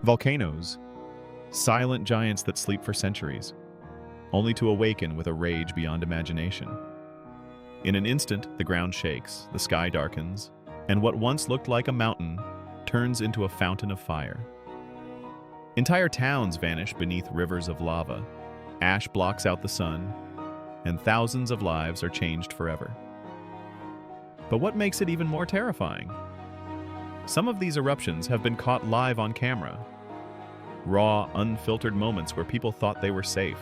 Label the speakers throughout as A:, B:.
A: Volcanoes, silent giants that sleep for centuries, only to awaken with a rage beyond imagination. In an instant, the ground shakes, the sky darkens, and what once looked like a mountain turns into a fountain of fire. Entire towns vanish beneath rivers of lava, ash blocks out the sun, and thousands of lives are changed forever. But what makes it even more terrifying? Some of these eruptions have been caught live on camera. Raw, unfiltered moments where people thought they were safe,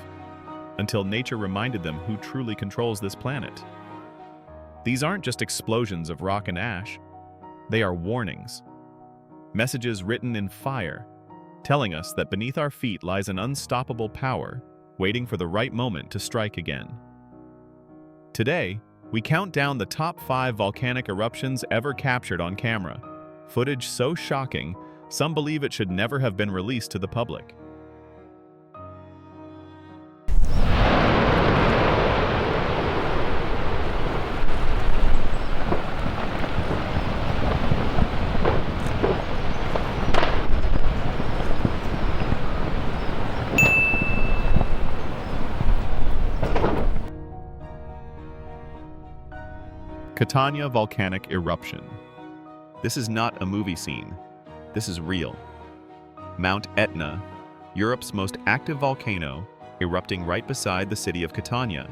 A: until nature reminded them who truly controls this planet. These aren't just explosions of rock and ash. They are warnings. Messages written in fire, telling us that beneath our feet lies an unstoppable power, waiting for the right moment to strike again. Today, we count down the top 5 volcanic eruptions ever captured on camera. Footage so shocking, some believe it should never have been released to the public. Catania volcanic eruption. This is not a movie scene. This is real. Mount Etna, Europe's most active volcano, erupting right beside the city of Catania.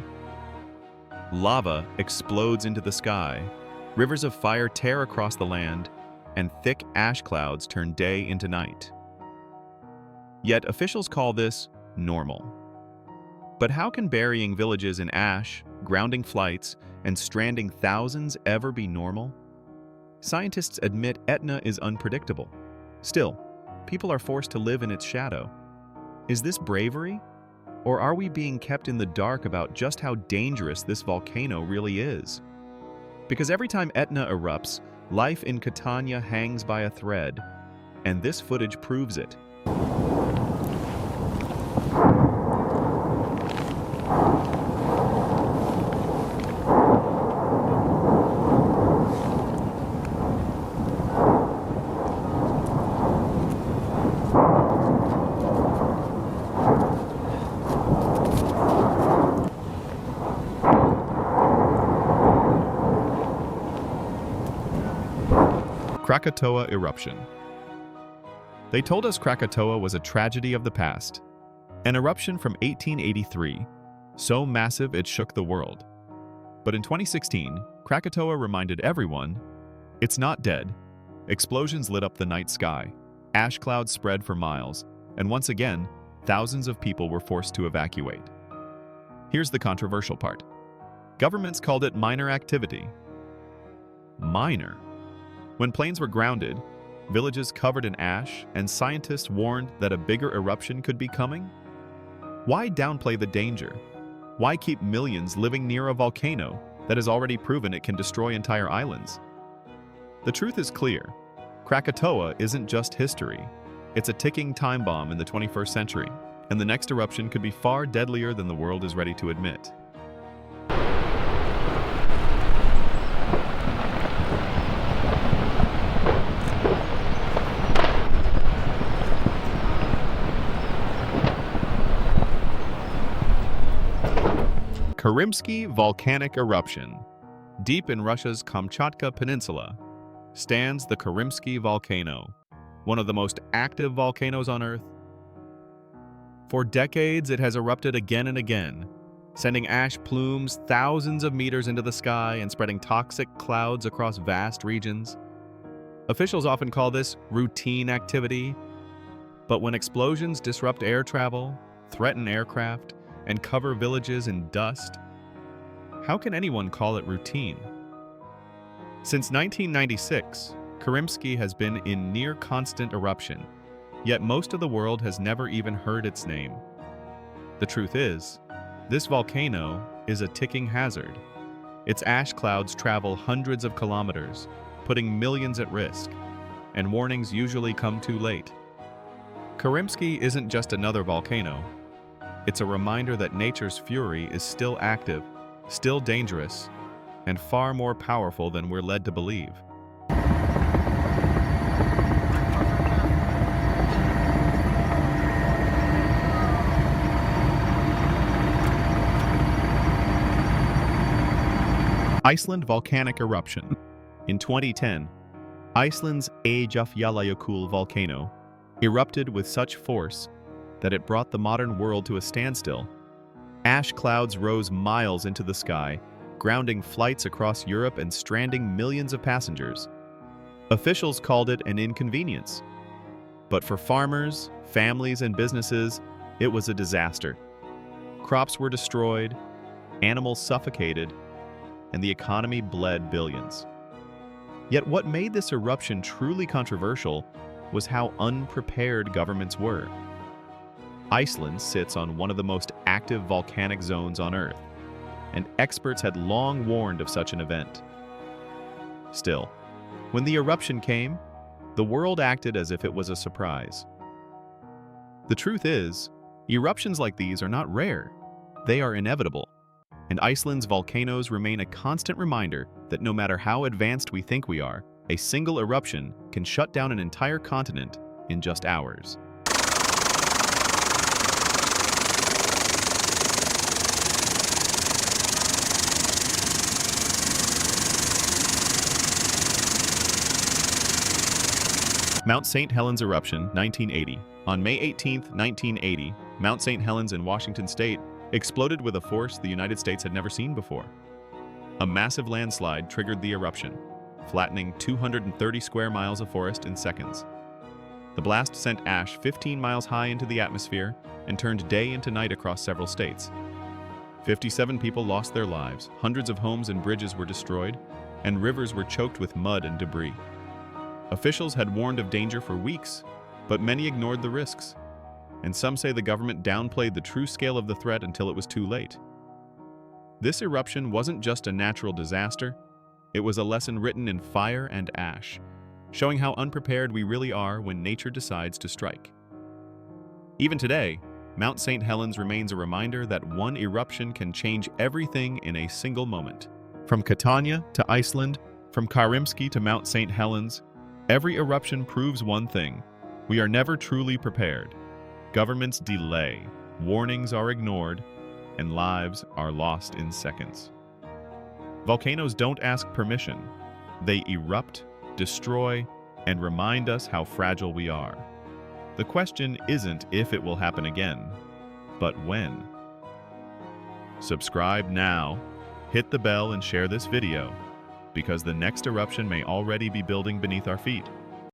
A: Lava explodes into the sky, rivers of fire tear across the land, and thick ash clouds turn day into night. Yet officials call this normal. But how can burying villages in ash, grounding flights, and stranding thousands ever be normal? Scientists admit Etna is unpredictable. Still, people are forced to live in its shadow. Is this bravery? Or are we being kept in the dark about just how dangerous this volcano really is? Because every time Etna erupts, life in Catania hangs by a thread, and this footage proves it. Krakatoa eruption. They told us Krakatoa was a tragedy of the past, an eruption from 1883, so massive it shook the world. But in 2016, Krakatoa reminded everyone, it's not dead. Explosions lit up the night sky, ash clouds spread for miles, and once again, thousands of people were forced to evacuate. Here's the controversial part. Governments called it minor activity. Minor? When planes were grounded, villages covered in ash, and scientists warned that a bigger eruption could be coming? Why downplay the danger? Why keep millions living near a volcano that has already proven it can destroy entire islands? The truth is clear. Krakatoa isn't just history. It's a ticking time bomb in the 21st century, and the next eruption could be far deadlier than the world is ready to admit. Karimsky volcanic eruption. Deep in Russia's Kamchatka Peninsula stands the Karimsky volcano, one of the most active volcanoes on Earth. For decades, it has erupted again and again, sending ash plumes thousands of meters into the sky and spreading toxic clouds across vast regions. Officials often call this routine activity, but when explosions disrupt air travel, threaten aircraft, and cover villages in dust, how can anyone call it routine? Since 1996, Karimsky has been in near constant eruption, yet most of the world has never even heard its name. The truth is, this volcano is a ticking hazard. Its ash clouds travel hundreds of kilometers, putting millions at risk, and warnings usually come too late. Karimsky isn't just another volcano. It's a reminder that nature's fury is still active, still dangerous, and far more powerful than we're led to believe. Iceland volcanic eruption. In 2010, Iceland's Eyjafjallajökull volcano erupted with such force that it brought the modern world to a standstill. Ash clouds rose miles into the sky, grounding flights across Europe and stranding millions of passengers. Officials called it an inconvenience. But for farmers, families, and businesses, it was a disaster. Crops were destroyed, animals suffocated, and the economy bled billions. Yet what made this eruption truly controversial was how unprepared governments were. Iceland sits on one of the most active volcanic zones on Earth, and experts had long warned of such an event. Still, when the eruption came, the world acted as if it was a surprise. The truth is, eruptions like these are not rare. They are inevitable, and Iceland's volcanoes remain a constant reminder that no matter how advanced we think we are, a single eruption can shut down an entire continent in just hours. Mount St. Helens eruption, 1980. On May 18, 1980, Mount St. Helens in Washington state exploded with a force the United States had never seen before. A massive landslide triggered the eruption, flattening 230 square miles of forest in seconds. The blast sent ash 15 miles high into the atmosphere and turned day into night across several states. 57 people lost their lives, hundreds of homes and bridges were destroyed, and rivers were choked with mud and debris. Officials had warned of danger for weeks, but many ignored the risks, and some say the government downplayed the true scale of the threat until it was too late. This eruption wasn't just a natural disaster, it was a lesson written in fire and ash, showing how unprepared we really are when nature decides to strike. Even today, Mount St. Helens remains a reminder that one eruption can change everything in a single moment. From Catania to Iceland, from Karimski to Mount St. Helens, every eruption proves one thing: we are never truly prepared. Governments delay, warnings are ignored, and lives are lost in seconds. Volcanoes don't ask permission. They erupt, destroy, and remind us how fragile we are. The question isn't if it will happen again, but when. Subscribe now, hit the bell, and share this video, because the next eruption may already be building beneath our feet.